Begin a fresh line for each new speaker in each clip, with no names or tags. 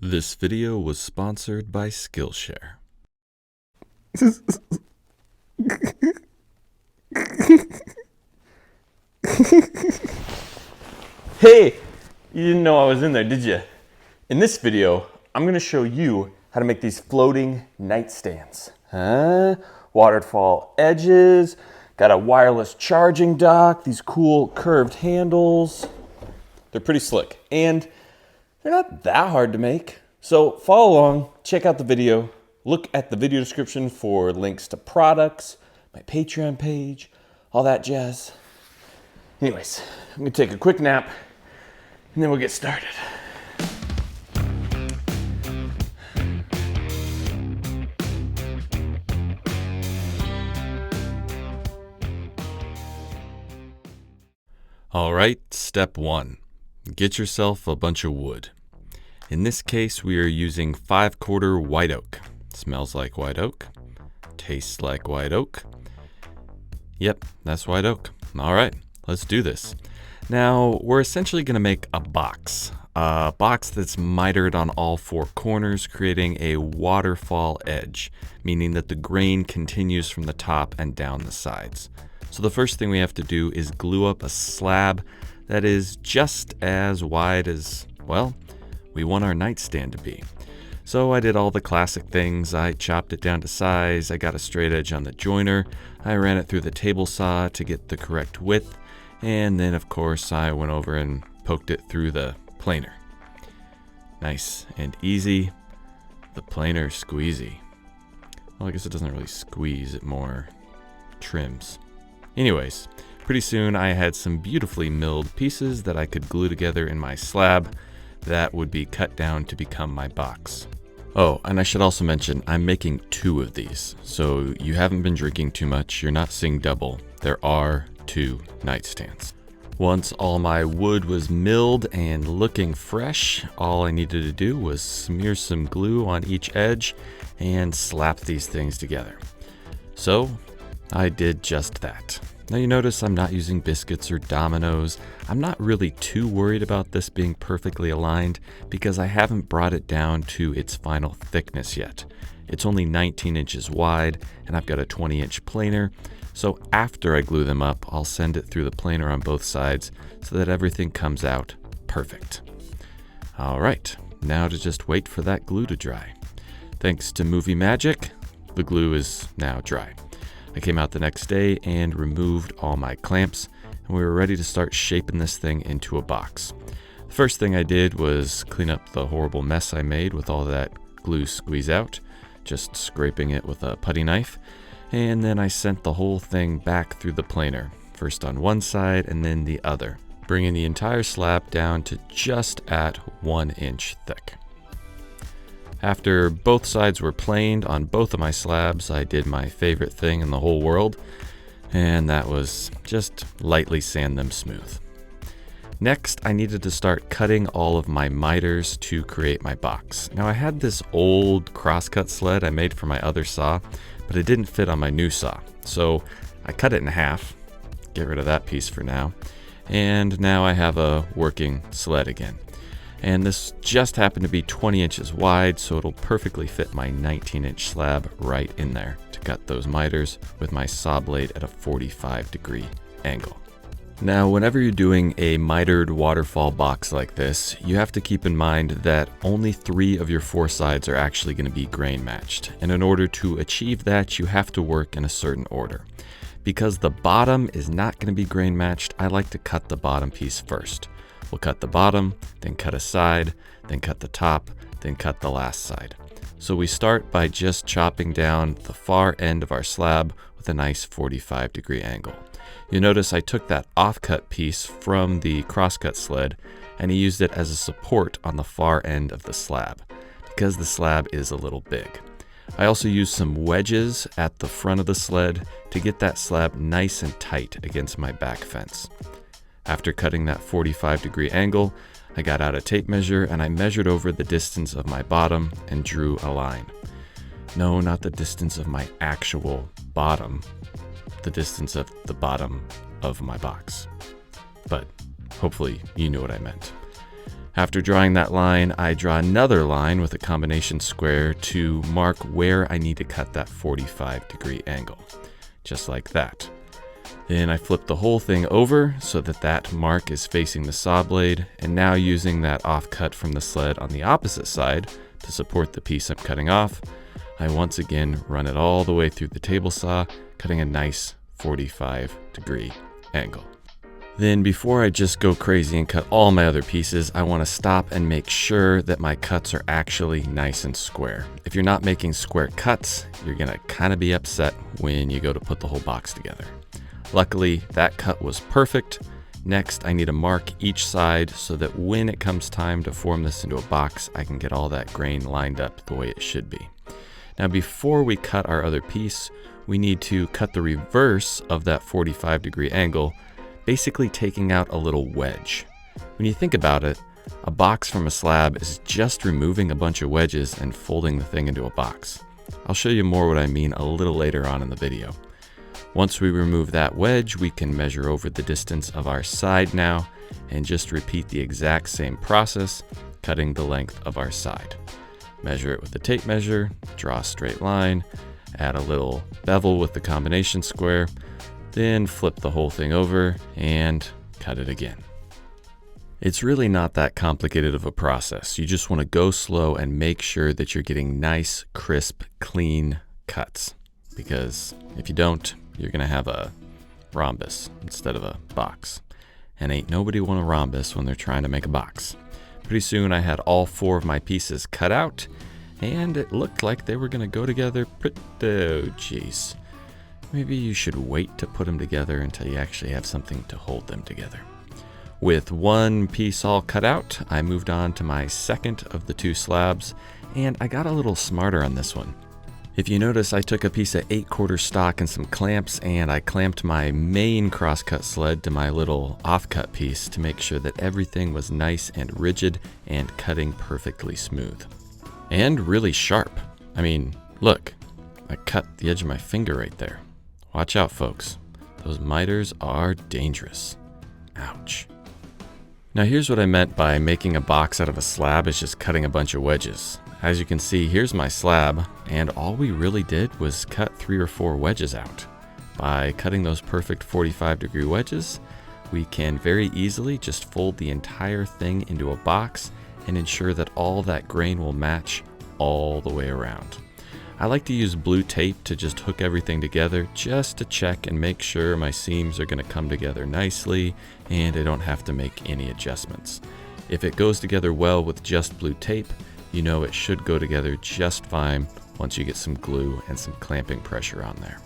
This video was sponsored by Skillshare.
Hey, you didn't know I was in there, did you? In this video, I'm going to show you how to make these floating nightstands. Waterfall edges, got a wireless charging dock, these cool curved handles. They're pretty slick and they're not that hard to make. So follow along, check out the video, look at the video description for links to products, my Patreon page, all that jazz. Anyways, I'm gonna take a quick nap and then we'll get started.
All right, step 1. Get yourself a bunch of wood. In this case, we are using 5/4 white oak. Smells like white oak. Tastes like white oak. Yep, that's white oak. All right, let's do this. Now, we're essentially going to make a box that's mitered on all 4 corners, creating a waterfall edge, meaning that the grain continues from the top and down the sides. So the first thing we have to do is glue up a slab that is just as wide as, well, we want our nightstand to be. So I did all the classic things. I chopped it down to size, I got a straight edge on the joiner, I ran it through the table saw to get the correct width, and then of course I went over and poked it through the planer. Nice and easy. The planer squeezy. Well, I guess it doesn't really squeeze, it more trims. Anyways, pretty soon I had some beautifully milled pieces that I could glue together in my slab that would be cut down to become my box. Oh, and I should also mention, I'm making 2 of these, so you haven't been drinking too much, you're not seeing double. There are 2 nightstands. Once all my wood was milled and looking fresh, all I needed to do was smear some glue on each edge and slap these things together. So I did just that. Now you notice I'm not using biscuits or dominoes. I'm not really too worried about this being perfectly aligned because I haven't brought it down to its final thickness yet. It's only 19 inches wide and I've got a 20-inch planer. So after I glue them up, I'll send it through the planer on both sides so that everything comes out perfect. All right, now to just wait for that glue to dry. Thanks to movie magic, the glue is now dry. I came out the next day and removed all my clamps, and we were ready to start shaping this thing into a box. The first thing I did was clean up the horrible mess I made with all that glue squeeze out, just scraping it with a putty knife, and then I sent the whole thing back through the planer, first on one side and then the other, bringing the entire slab down to just at 1 inch thick. After both sides were planed on both of my slabs, I did my favorite thing in the whole world, and that was just lightly sand them smooth. Next, I needed to start cutting all of my miters to create my box. Now I had this old crosscut sled I made for my other saw, but it didn't fit on my new saw. So I cut it in half, get rid of that piece for now, and now I have a working sled again. And this just happened to be 20 inches wide, so it'll perfectly fit my 19-inch slab right in there to cut those miters with my saw blade at a 45-degree angle. Now, whenever you're doing a mitered waterfall box like this, you have to keep in mind that only 3 of your 4 sides are actually going to be grain matched. And in order to achieve that, you have to work in a certain order. Because the bottom is not going to be grain matched, I like to cut the bottom piece first. We'll cut the bottom, then cut a side, then cut the top, then cut the last side. So we start by just chopping down the far end of our slab with a nice 45-degree angle. You'll notice I took that offcut piece from the crosscut sled and I used it as a support on the far end of the slab because the slab is a little big. I also used some wedges at the front of the sled to get that slab nice and tight against my back fence. After cutting that 45-degree angle, I got out a tape measure and I measured over the distance of my bottom and drew a line. No, not the distance of my actual bottom, the distance of the bottom of my box. But hopefully you knew what I meant. After drawing that line, I draw another line with a combination square to mark where I need to cut that 45-degree angle, just like that. Then I flip the whole thing over so that that mark is facing the saw blade, and now using that offcut from the sled on the opposite side to support the piece I'm cutting off, I once again run it all the way through the table saw, cutting a nice 45-degree angle. Then before I just go crazy and cut all my other pieces, I want to stop and make sure that my cuts are actually nice and square. If you're not making square cuts, you're going to kind of be upset when you go to put the whole box together. Luckily, that cut was perfect. Next, I need to mark each side so that when it comes time to form this into a box, I can get all that grain lined up the way it should be. Now, before we cut our other piece, we need to cut the reverse of that 45-degree angle, basically taking out a little wedge. When you think about it, a box from a slab is just removing a bunch of wedges and folding the thing into a box. I'll show you more what I mean a little later on in the video. Once we remove that wedge, we can measure over the distance of our side now and just repeat the exact same process, cutting the length of our side. Measure it with a tape measure, draw a straight line, add a little bevel with the combination square, then flip the whole thing over and cut it again. It's really not that complicated of a process. You just want to go slow and make sure that you're getting nice, crisp, clean cuts. Because if you don't, you're going to have a rhombus instead of a box. And ain't nobody want a rhombus when they're trying to make a box. Pretty soon I had all 4 of my pieces cut out, and it looked like they were going to go together pretty... Oh, jeez. Maybe you should wait to put them together until you actually have something to hold them together. With one piece all cut out, I moved on to my second of the 2 slabs, and I got a little smarter on this one. If you notice, I took a piece of 8/4 stock and some clamps, and I clamped my main crosscut sled to my little offcut piece to make sure that everything was nice and rigid and cutting perfectly smooth. And really sharp. I mean, look, I cut the edge of my finger right there. Watch out, folks. Those miters are dangerous. Ouch. Now here's what I meant by making a box out of a slab is just cutting a bunch of wedges. As you can see, here's my slab, and all we really did was cut 3 or 4 wedges out. By cutting those perfect 45-degree wedges, we can very easily just fold the entire thing into a box and ensure that all that grain will match all the way around. I like to use blue tape to just hook everything together just to check and make sure my seams are going to come together nicely and I don't have to make any adjustments. If it goes together well with just blue tape, you know it should go together just fine once you get some glue and some clamping pressure on there.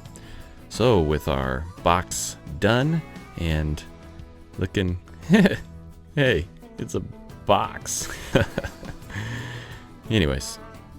So with our box done and looking, hey, it's a box. Anyways,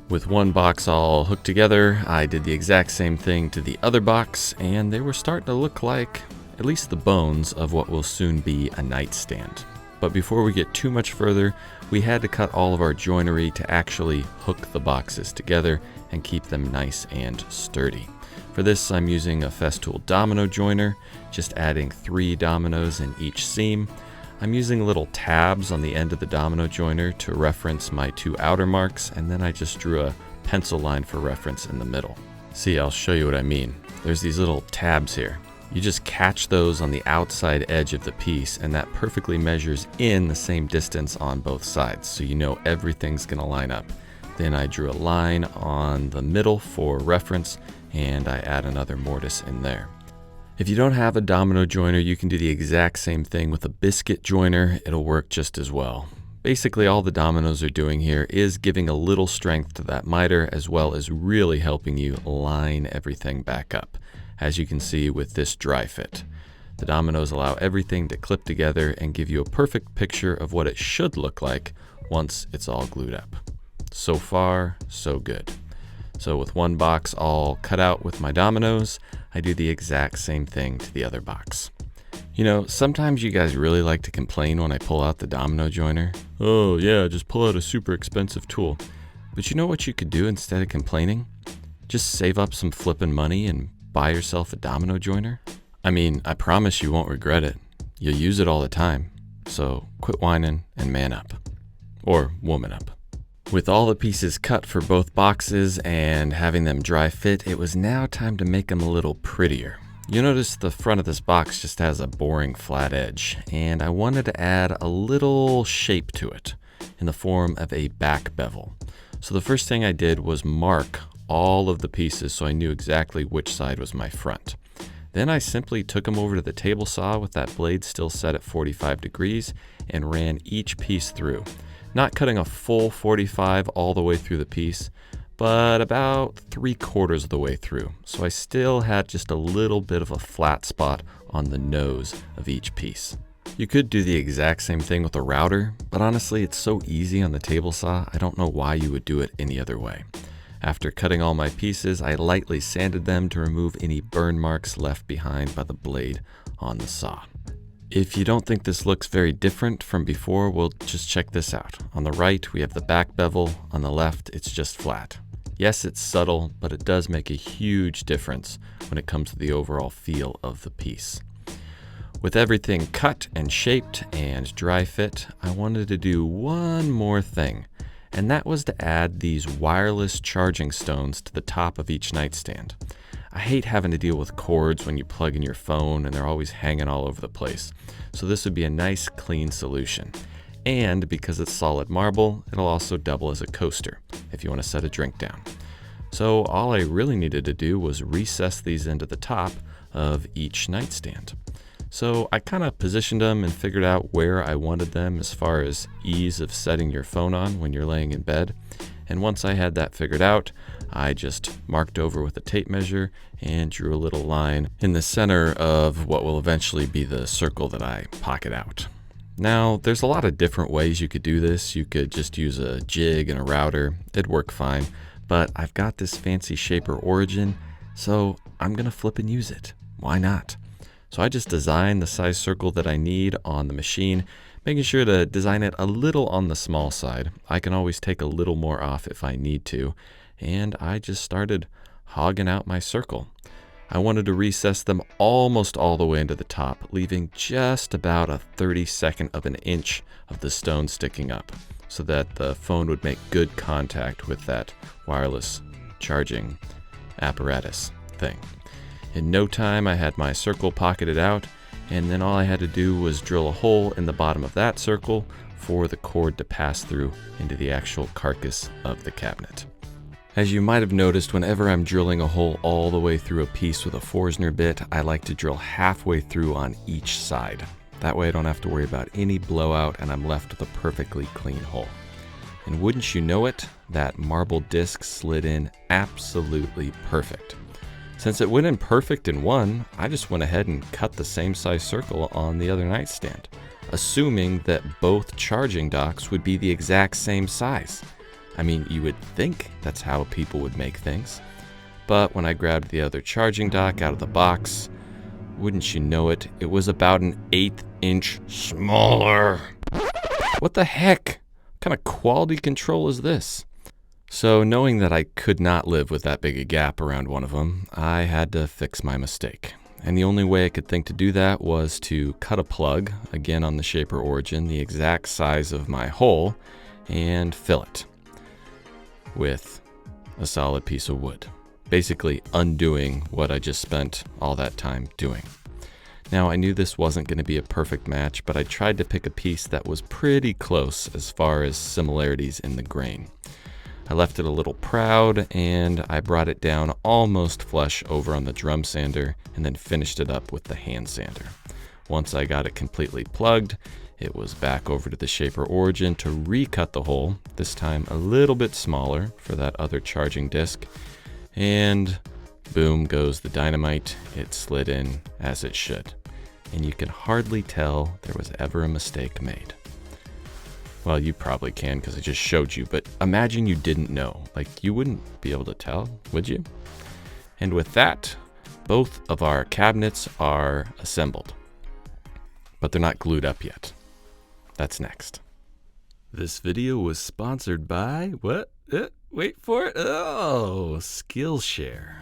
with one box all hooked together, I did the exact same thing to the other box, and they were starting to look like at least the bones of what will soon be a nightstand. But before we get too much further, we had to cut all of our joinery to actually hook the boxes together and keep them nice and sturdy. For this, I'm using a Festool domino joiner, just adding 3 dominoes in each seam. I'm using little tabs on the end of the domino joiner to reference my 2 outer marks, and then I just drew a pencil line for reference in the middle. See, I'll show you what I mean. There's these little tabs here. You just catch those on the outside edge of the piece, and that perfectly measures in the same distance on both sides, so you know everything's gonna line up. Then I drew a line on the middle for reference, and I add another mortise in there. If you don't have a domino joiner, you can do the exact same thing with a biscuit joiner. It'll work just as well. Basically, all the dominoes are doing here is giving a little strength to that miter, as well as really helping you line everything back up. As you can see with this dry fit, the dominoes allow everything to clip together and give you a perfect picture of what it should look like once it's all glued up. So far, so good. So with one box all cut out with my dominoes, I do the exact same thing to the other box. You know, sometimes you guys really like to complain when I pull out the domino joiner. Oh yeah, just pull out a super expensive tool. But you know what you could do instead of complaining? Just save up some flippin' money and buy yourself a domino joiner. I mean, I promise you won't regret it. You'll use it all the time. So quit whining and man up. or woman up. With all the pieces cut for both boxes and having them dry fit, it was now time to make them a little prettier. You notice the front of this box just has a boring flat edge, and I wanted to add a little shape to it in the form of a back bevel. So the first thing I did was mark all of the pieces so I knew exactly which side was my front. Then I simply took them over to the table saw with that blade still set at 45 degrees and ran each piece through. Not cutting a full 45 all the way through the piece, but about 3/4 of the way through. So I still had just a little bit of a flat spot on the nose of each piece. You could do the exact same thing with a router, but honestly it's so easy on the table saw, I don't know why you would do it any other way. After cutting all my pieces, I lightly sanded them to remove any burn marks left behind by the blade on the saw. If you don't think this looks very different from before, well, just check this out. On the right, we have the back bevel. On the left, it's just flat. Yes, it's subtle, but it does make a huge difference when it comes to the overall feel of the piece. With everything cut and shaped and dry fit, I wanted to do one more thing, and that was to add these wireless charging stones to the top of each nightstand. I hate having to deal with cords when you plug in your phone and they're always hanging all over the place. So this would be a nice clean solution. And because it's solid marble, it'll also double as a coaster if you want to set a drink down. So all I really needed to do was recess these into the top of each nightstand. So I kind of positioned them and figured out where I wanted them as far as ease of setting your phone on when you're laying in bed. And once I had that figured out, I just marked over with a tape measure and drew a little line in the center of what will eventually be the circle that I pocket out. Now, there's a lot of different ways you could do this. You could just use a jig and a router. It'd work fine. But I've got this fancy Shaper Origin, so I'm gonna flip and use it. Why not? So I just designed the size circle that I need on the machine, making sure to design it a little on the small side. I can always take a little more off if I need to. And I just started hogging out my circle. I wanted to recess them almost all the way into the top, leaving just about a 32nd of an inch of the stone sticking up, so that the phone would make good contact with that wireless charging apparatus thing. In no time, I had my circle pocketed out, and then all I had to do was drill a hole in the bottom of that circle for the cord to pass through into the actual carcass of the cabinet. As you might have noticed, whenever I'm drilling a hole all the way through a piece with a Forstner bit, I like to drill halfway through on each side. That way I don't have to worry about any blowout and I'm left with a perfectly clean hole. And wouldn't you know it, that marble disc slid in absolutely perfect. Since it went in perfect in one, I just went ahead and cut the same size circle on the other nightstand, assuming that both charging docks would be the exact same size. I mean, you would think that's how people would make things. But when I grabbed the other charging dock out of the box, wouldn't you know it, it was about an 1/8 inch smaller. What the heck? What kind of quality control is this? So knowing that I could not live with that big a gap around one of them, I had to fix my mistake. And the only way I could think to do that was to cut a plug, again on the Shaper Origin, the exact size of my hole, and fill it with a solid piece of wood, basically undoing what I just spent all that time doing. Now, I knew this wasn't going to be a perfect match, but I tried to pick a piece that was pretty close as far as similarities in the grain. I left it a little proud, and I brought it down almost flush over on the drum sander, and then finished it up with the hand sander. Once I got it completely plugged, it was back over to the Shaper Origin to recut the hole, this time a little bit smaller for that other charging disc, and boom goes the dynamite. It slid in as it should, and you can hardly tell there was ever a mistake made. Well, you probably can because I just showed you, but imagine you didn't know. Like, you wouldn't be able to tell, would you? And with that, both of our cabinets are assembled, but they're not glued up yet. That's next. This video was sponsored by, what? Wait for it. Oh, Skillshare.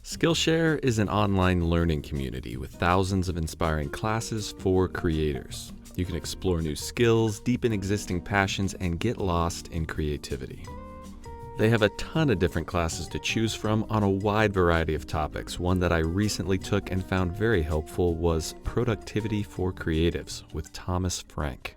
Skillshare is an online learning community with thousands of inspiring classes for creators. You can explore new skills, deepen existing passions, and get lost in creativity. They have a ton of different classes to choose from on a wide variety of topics. One that I recently took and found very helpful was Productivity for Creatives with Thomas Frank.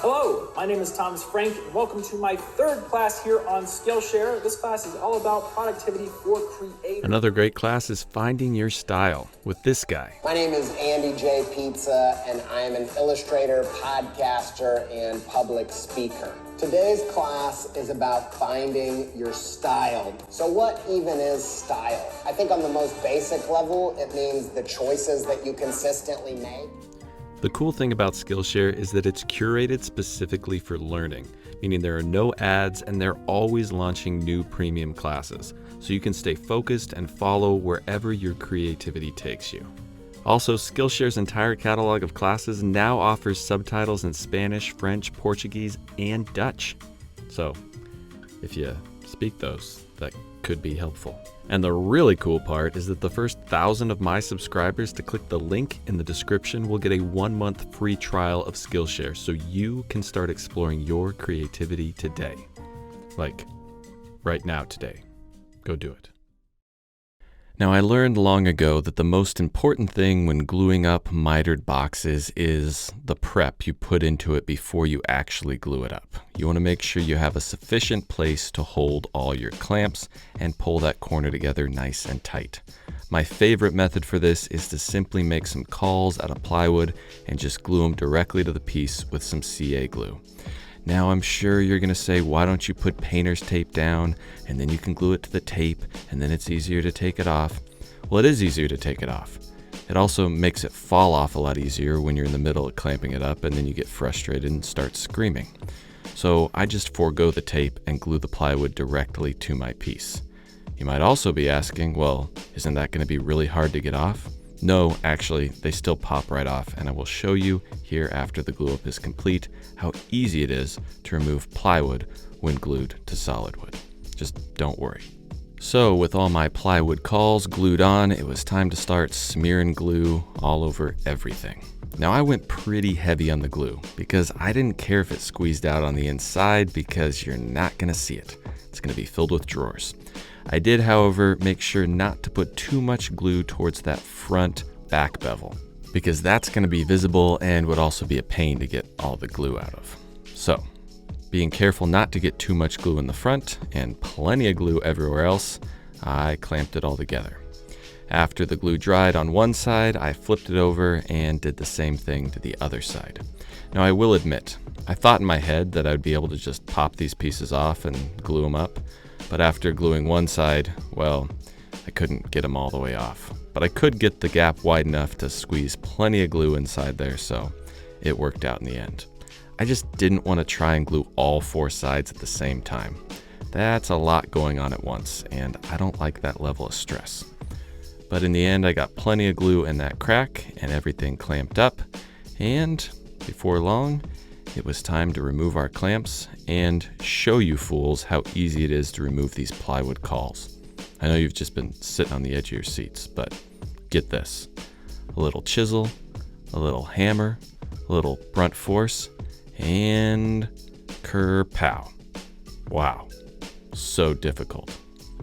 Hello, my name is Thomas Frank, and welcome to my third class here on Skillshare. This class is all about productivity for creators.
Another great class is Finding Your Style with this guy.
My name is Andy J. Pizza, and I am an illustrator, podcaster, and public speaker. Today's class is about finding your style. So what even is style? I think on the most basic level, it means the choices that you consistently make.
The cool thing about Skillshare is that it's curated specifically for learning, meaning there are no ads and they're always launching new premium classes, so you can stay focused and follow wherever your creativity takes you. Also, Skillshare's entire catalog of classes now offers subtitles in Spanish, French, Portuguese, and Dutch. So, if you speak those, that could be helpful. And the really cool part is that the first 1,000 of my subscribers to click the link in the description will get a 1-month free trial of Skillshare so you can start exploring your creativity today. Like, right now today. Go do it. Now, I learned long ago that the most important thing when gluing up mitered boxes is the prep you put into it before you actually glue it up. You want to make sure you have a sufficient place to hold all your clamps and pull that corner together nice and tight. My favorite method for this is to simply make some cawls out of plywood and just glue them directly to the piece with some CA glue. Now I'm sure you're going to say, why don't you put painter's tape down and then you can glue it to the tape and then it's easier to take it off. Well, it is easier to take it off. It also makes it fall off a lot easier when you're in the middle of clamping it up and then you get frustrated and start screaming. So I just forego the tape and glue the plywood directly to my piece. You might also be asking, well, isn't that going to be really hard to get off? No, actually, they still pop right off, and I will show you here after the glue up is complete how easy it is to remove plywood when glued to solid wood. Just don't worry. So with all my plywood cawls glued on, it was time to start smearing glue all over everything. Now I went pretty heavy on the glue because I didn't care if it squeezed out on the inside because you're not going to see it. It's going to be filled with drawers. I did, however, make sure not to put too much glue towards that front back bevel because that's going to be visible and would also be a pain to get all the glue out of. So, being careful not to get too much glue in the front and plenty of glue everywhere else, I clamped it all together. After the glue dried on one side, I flipped it over and did the same thing to the other side. Now I will admit, I thought in my head that I'd be able to just pop these pieces off and glue them up. But after gluing one side, well, I couldn't get them all the way off. But I could get the gap wide enough to squeeze plenty of glue inside there, so it worked out in the end. I just didn't want to try and glue all 4 sides at the same time. That's a lot going on at once, and I don't like that level of stress. But in the end, I got plenty of glue in that crack and everything clamped up, and before long, it was time to remove our clamps and show you fools how easy it is to remove these plywood cawls. I know you've just been sitting on the edge of your seats, but get this. A little chisel, a little hammer, a little brunt force, and kerpow. Wow, so difficult.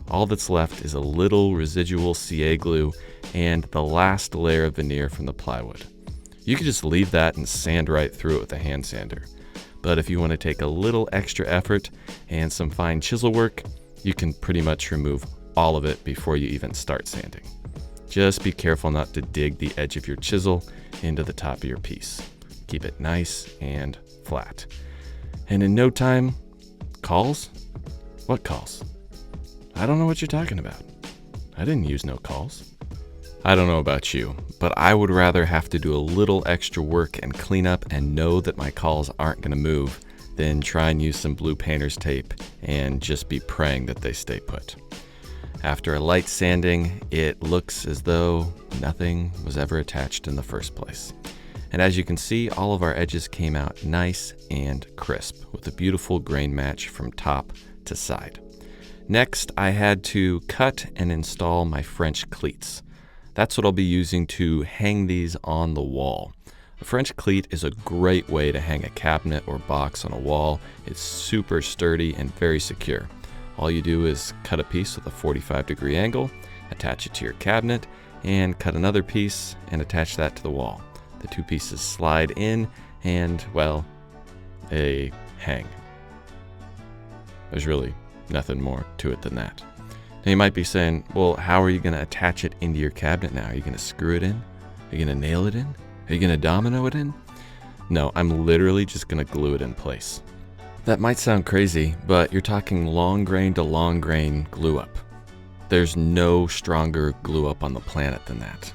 All that's left is a little residual CA glue and the last layer of veneer from the plywood. You could just leave that and sand right through it with a hand sander. But if you want to take a little extra effort and some fine chisel work, you can pretty much remove all of it before you even start sanding. Just be careful not to dig the edge of your chisel into the top of your piece. Keep it nice and flat. And in no time, cawls? What cawls? I don't know what you're talking about. I didn't use no cawls. I don't know about you, but I would rather have to do a little extra work and clean up and know that my cawls aren't going to move than try and use some blue painter's tape and just be praying that they stay put. After a light sanding, it looks as though nothing was ever attached in the first place. And as you can see, all of our edges came out nice and crisp with a beautiful grain match from top to side. Next, I had to cut and install my French cleats. That's what I'll be using to hang these on the wall. A French cleat is a great way to hang a cabinet or box on a wall. It's super sturdy and very secure. All you do is cut a piece with a 45-degree angle, attach it to your cabinet, and cut another piece and attach that to the wall. The two pieces slide in and, well, they hang. There's really nothing more to it than that. Now you might be saying, well, how are you going to attach it into your cabinet now? Are you going to screw it in? Are you going to nail it in? Are you going to domino it in? No, I'm literally just going to glue it in place. That might sound crazy, but you're talking long grain to long grain glue up. There's no stronger glue up on the planet than that.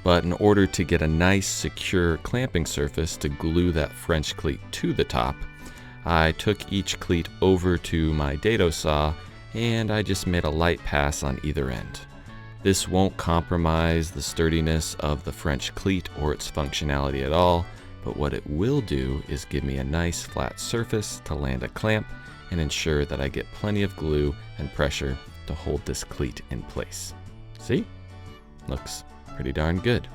But in order to get a nice, secure clamping surface to glue that French cleat to the top, I took each cleat over to my dado saw and I just made a light pass on either end. This won't compromise the sturdiness of the French cleat or its functionality at all, but what it will do is give me a nice flat surface to land a clamp and ensure that I get plenty of glue and pressure to hold this cleat in place. See? Looks pretty darn good.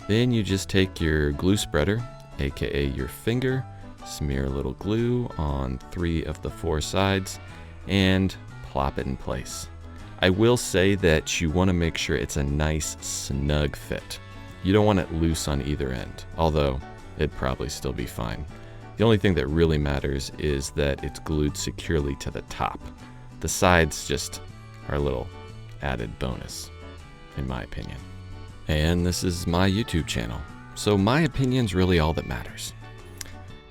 Then you just take your glue spreader, aka your finger, smear a little glue on 3 of the 4 sides, and plop it in place. I will say that you want to make sure it's a nice snug fit. You don't want it loose on either end, although it'd probably still be fine. The only thing that really matters is that it's glued securely to the top. The sides just are a little added bonus, in my opinion. And this is my YouTube channel, so my opinion's really all that matters.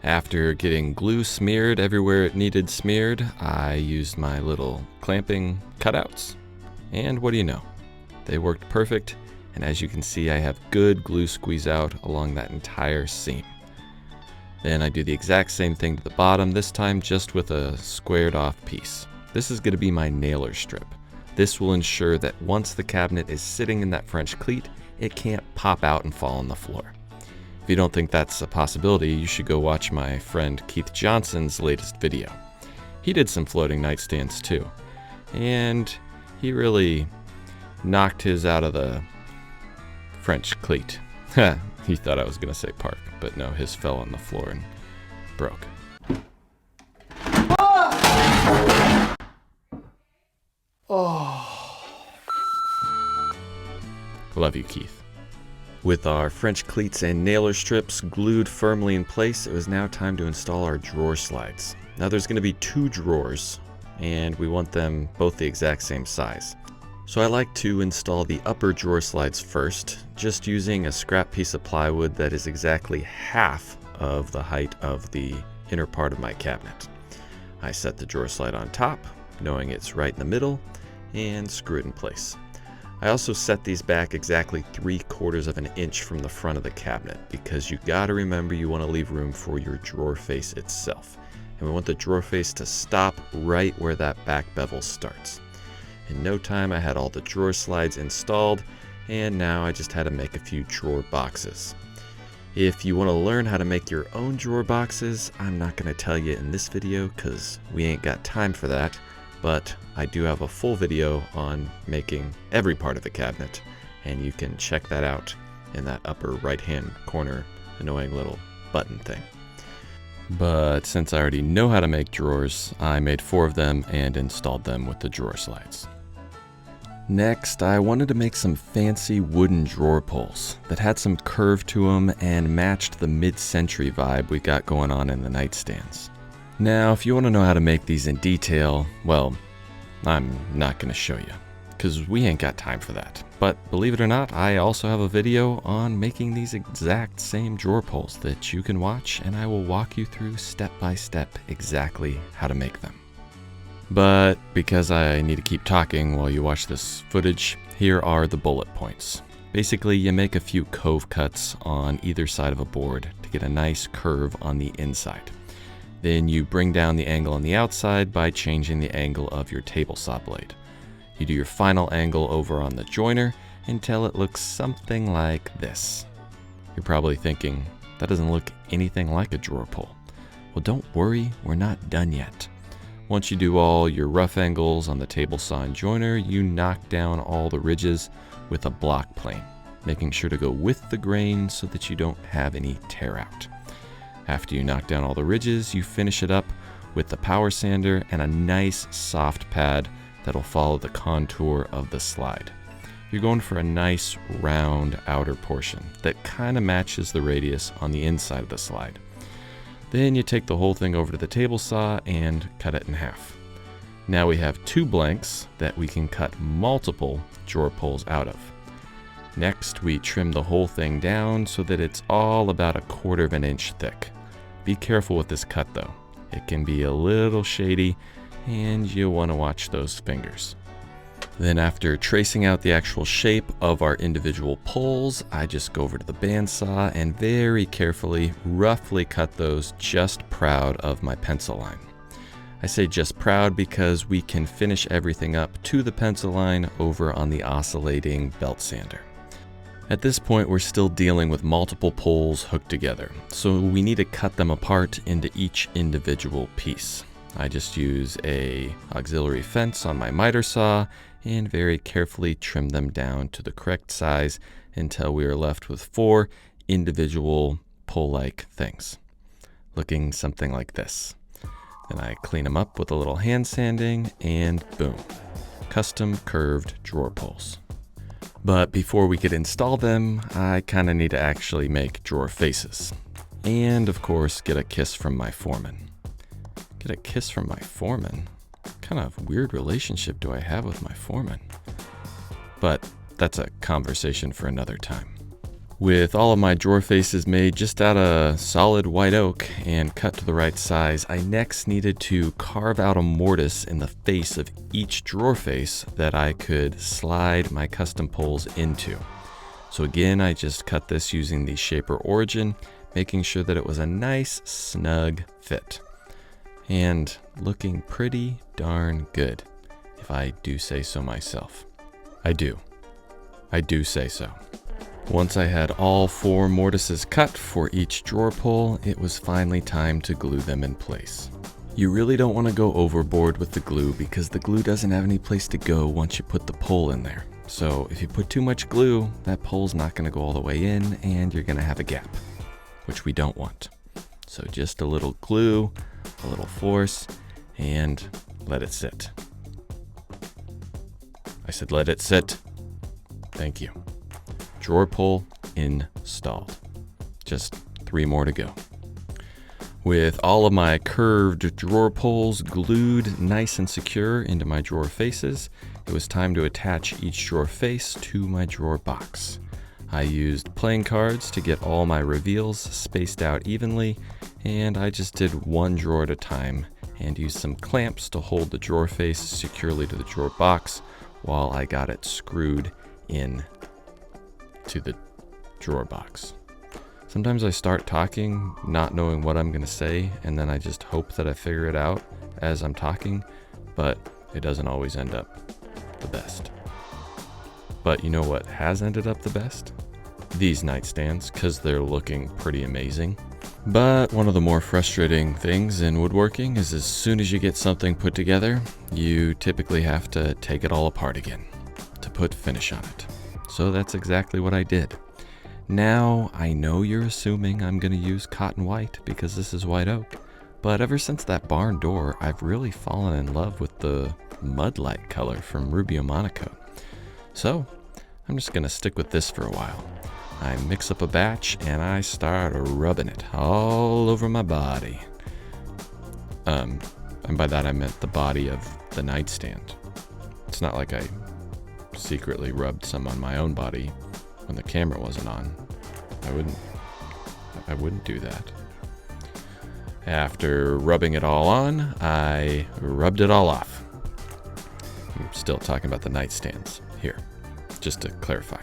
After getting glue smeared everywhere it needed smeared, I used my little clamping cutouts. And what do you know? They worked perfect, and as you can see, I have good glue squeeze out along that entire seam. Then I do the exact same thing to the bottom, this time just with a squared off piece. This is going to be my nailer strip. This will ensure that once the cabinet is sitting in that French cleat, it can't pop out and fall on the floor. If you don't think that's a possibility, you should go watch my friend Keith Johnson's latest video. He did some floating nightstands too, and he really knocked his out of the French cleat. He thought I was going to say park, but no, his fell on the floor and broke. Love you, Keith. With our French cleats and nailer strips glued firmly in place, it was now time to install our drawer slides. Now there's going to be 2 drawers, and we want them both the exact same size. So I like to install the upper drawer slides first, just using a scrap piece of plywood that is exactly half of the height of the inner part of my cabinet. I set the drawer slide on top, knowing it's right in the middle, and screw it in place. I also set these back exactly 3/4 of an inch from the front of the cabinet, because you gotta remember you want to leave room for your drawer face itself. And we want the drawer face to stop right where that back bevel starts. In no time I had all the drawer slides installed, and now I just had to make a few drawer boxes. If you want to learn how to make your own drawer boxes, I'm not going to tell you in this video because we ain't got time for that, but I do have a full video on making every part of the cabinet, and you can check that out in that upper right hand corner annoying little button thing. But since I already know how to make drawers, I made 4 of them and installed them with the drawer slides. Next, I wanted to make some fancy wooden drawer pulls that had some curve to them and matched the mid-century vibe we got going on in the nightstands. Now, if you want to know how to make these in detail, well, I'm not going to show you, because we ain't got time for that. But believe it or not, I also have a video on making these exact same drawer pulls that you can watch, and I will walk you through step by step exactly how to make them. But because I need to keep talking while you watch this footage, here are the bullet points. Basically, you make a few cove cuts on either side of a board to get a nice curve on the inside. Then you bring down the angle on the outside by changing the angle of your table saw blade. You do your final angle over on the joiner until it looks something like this. You're probably thinking, that doesn't look anything like a drawer pull. Well, don't worry, we're not done yet. Once you do all your rough angles on the table saw and joiner, you knock down all the ridges with a block plane, making sure to go with the grain so that you don't have any tear out. After you knock down all the ridges, you finish it up with the power sander and a nice soft pad that'll follow the contour of the slide. You're going for a nice round outer portion that kind of matches the radius on the inside of the slide. Then you take the whole thing over to the table saw and cut it in half. Now we have 2 blanks that we can cut multiple drawer pulls out of. Next, we trim the whole thing down so that it's all about 1/4 of an inch thick. Be careful with this cut though. It can be a little shady and you want to watch those fingers. Then after tracing out the actual shape of our individual pulls, I just go over to the bandsaw and very carefully, roughly cut those just proud of my pencil line. I say just proud because we can finish everything up to the pencil line over on the oscillating belt sander. At this point, we're still dealing with multiple pulls hooked together, so we need to cut them apart into each individual piece. I just use a auxiliary fence on my miter saw and very carefully trim them down to the correct size until we are left with 4 individual pull-like things, looking something like this. Then I clean them up with a little hand sanding and boom, custom curved drawer pulls. But before we could install them, I kind of need to actually make drawer faces. And of course, get a kiss from my foreman. Get a kiss from my foreman? What kind of weird relationship do I have with my foreman? But that's a conversation for another time. With all of my drawer faces made just out of solid white oak and cut to the right size, I next needed to carve out a mortise in the face of each drawer face that I could slide my custom pulls into. So again, I just cut this using the Shaper Origin, making sure that it was a nice, snug fit. And looking pretty darn good, if I do say so myself. I do say so. Once I had all 4 mortises cut for each drawer pull, it was finally time to glue them in place. You really don't want to go overboard with the glue because the glue doesn't have any place to go once you put the pull in there. So if you put too much glue, that pull's not going to go all the way in and you're going to have a gap, which we don't want. So just a little glue, a little force, and let it sit. I said let it sit. Thank you. Drawer pull installed. Just 3 more to go. With all of my curved drawer pulls glued nice and secure into my drawer faces, it was time to attach each drawer face to my drawer box. I used playing cards to get all my reveals spaced out evenly, and I just did 1 drawer at a time and used some clamps to hold the drawer face securely to the drawer box while I got it screwed in to the drawer box. Sometimes I start talking not knowing what I'm going to say, and then I just hope that I figure it out as I'm talking, but it doesn't always end up the best. But you know what has ended up the best? These nightstands, because they're looking pretty amazing. But one of the more frustrating things in woodworking is as soon as you get something put together, you typically have to take it all apart again to put finish on it. So that's exactly what I did. Now, I know you're assuming I'm going to use cotton white because this is white oak, but ever since that barn door, I've really fallen in love with the mudlight color from Rubio Monaco. So, I'm just going to stick with this for a while. I mix up a batch and I start rubbing it all over my body. And by that I meant the body of the nightstand. It's not like I secretly rubbed some on my own body when the camera wasn't on. I wouldn't do that. After rubbing it all on, I rubbed it all off. I'm still talking about the nightstands here, just to clarify.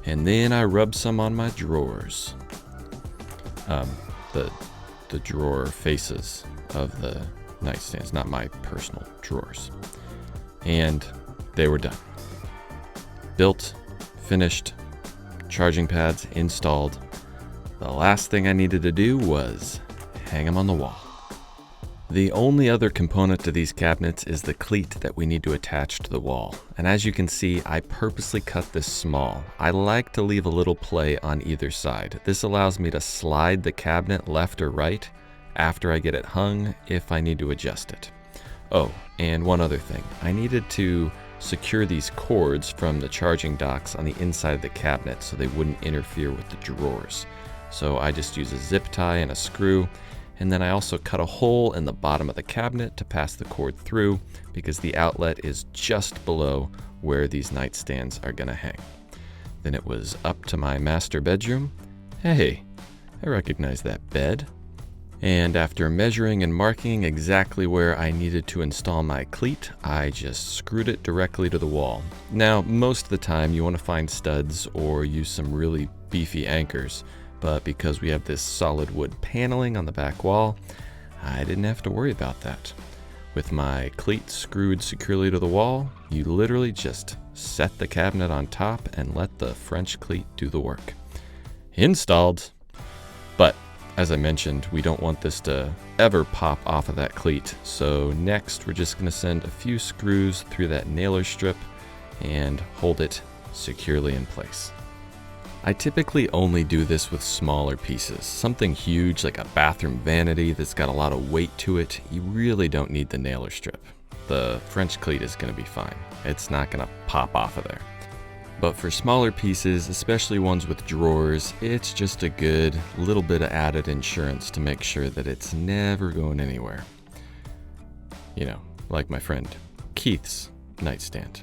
And then I rubbed some on my drawers. The drawer faces of the nightstands, not my personal drawers. And they were done. Built, finished, charging pads installed. The last thing I needed to do was hang them on the wall. The only other component to these cabinets is the cleat that we need to attach to the wall. And as you can see, I purposely cut this small. I like to leave a little play on either side. This allows me to slide the cabinet left or right after I get it hung if I need to adjust it. Oh, and one other thing. I needed to secure these cords from the charging docks on the inside of the cabinet so they wouldn't interfere with the drawers. So I just use a zip tie and a screw. And then I also cut a hole in the bottom of the cabinet to pass the cord through because the outlet is just below where these nightstands are gonna hang. Then it was up to my master bedroom. Hey, I recognize that bed. And after measuring and marking exactly where I needed to install my cleat, I just screwed it directly to the wall. Now, most of the time you want to find studs or use some really beefy anchors, but because we have this solid wood paneling on the back wall, I didn't have to worry about that. With my cleat screwed securely to the wall, you literally just set the cabinet on top and let the French cleat do the work. Installed. But as I mentioned, we don't want this to ever pop off of that cleat. So next, we're just going to send a few screws through that nailer strip and hold it securely in place. I typically only do this with smaller pieces. Something huge like a bathroom vanity that's got a lot of weight to it, you really don't need the nailer strip. The French cleat is going to be fine. It's not going to pop off of there. But for smaller pieces, especially ones with drawers, it's just a good little bit of added insurance to make sure that it's never going anywhere. You know, like my friend Keith's nightstand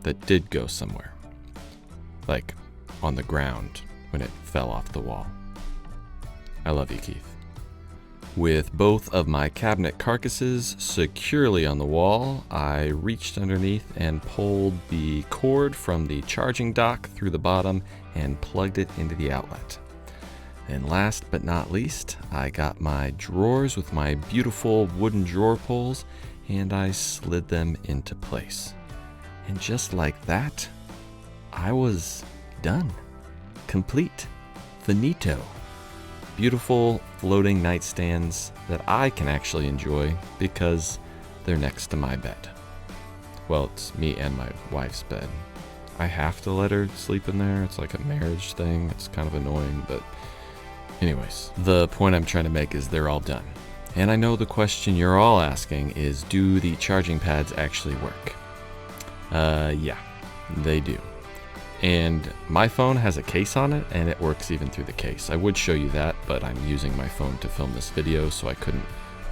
that did go somewhere. Like on the ground when it fell off the wall. I love you, Keith. With both of my cabinet carcasses securely on the wall, I reached underneath and pulled the cord from the charging dock through the bottom and plugged it into the outlet. And last but not least, I got my drawers with my beautiful wooden drawer pulls and I slid them into place. And just like that, I was done. Complete. Finito. Beautiful floating nightstands that I can actually enjoy because they're next to my bed. Well, it's me and my wife's bed. I have to let her sleep in there. It's like a marriage thing. It's kind of annoying, but anyways, the point I'm trying to make is they're all done. And I know the question you're all asking is, do the charging pads actually work? Yeah, they do. And my phone has a case on it and it works even through the case. I would show you that, but I'm using my phone to film this video, so I couldn't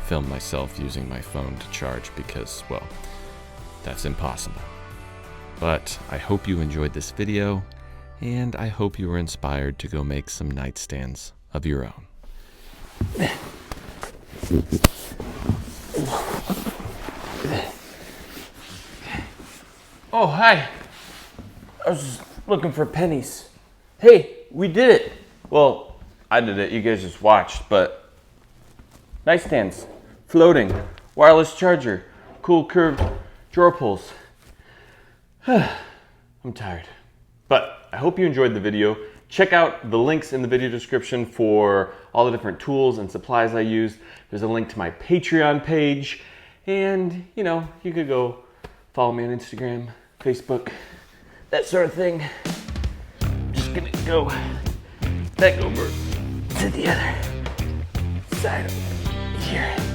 film myself using my phone to charge because, well, that's impossible. But I hope you enjoyed this video, and I hope you were inspired to go make some nightstands of your own.
Oh, hi. I was just looking for pennies. Hey, we did it. Well, I did it. You guys just watched, but nightstands, floating, wireless charger, cool curved drawer pulls. I'm tired. But I hope you enjoyed the video. Check out the links in the video description for all the different tools and supplies I used. There's a link to my Patreon page. And, you know, you could go follow me on Instagram, Facebook, that sort of thing. I'm just gonna go back over to the other side of here.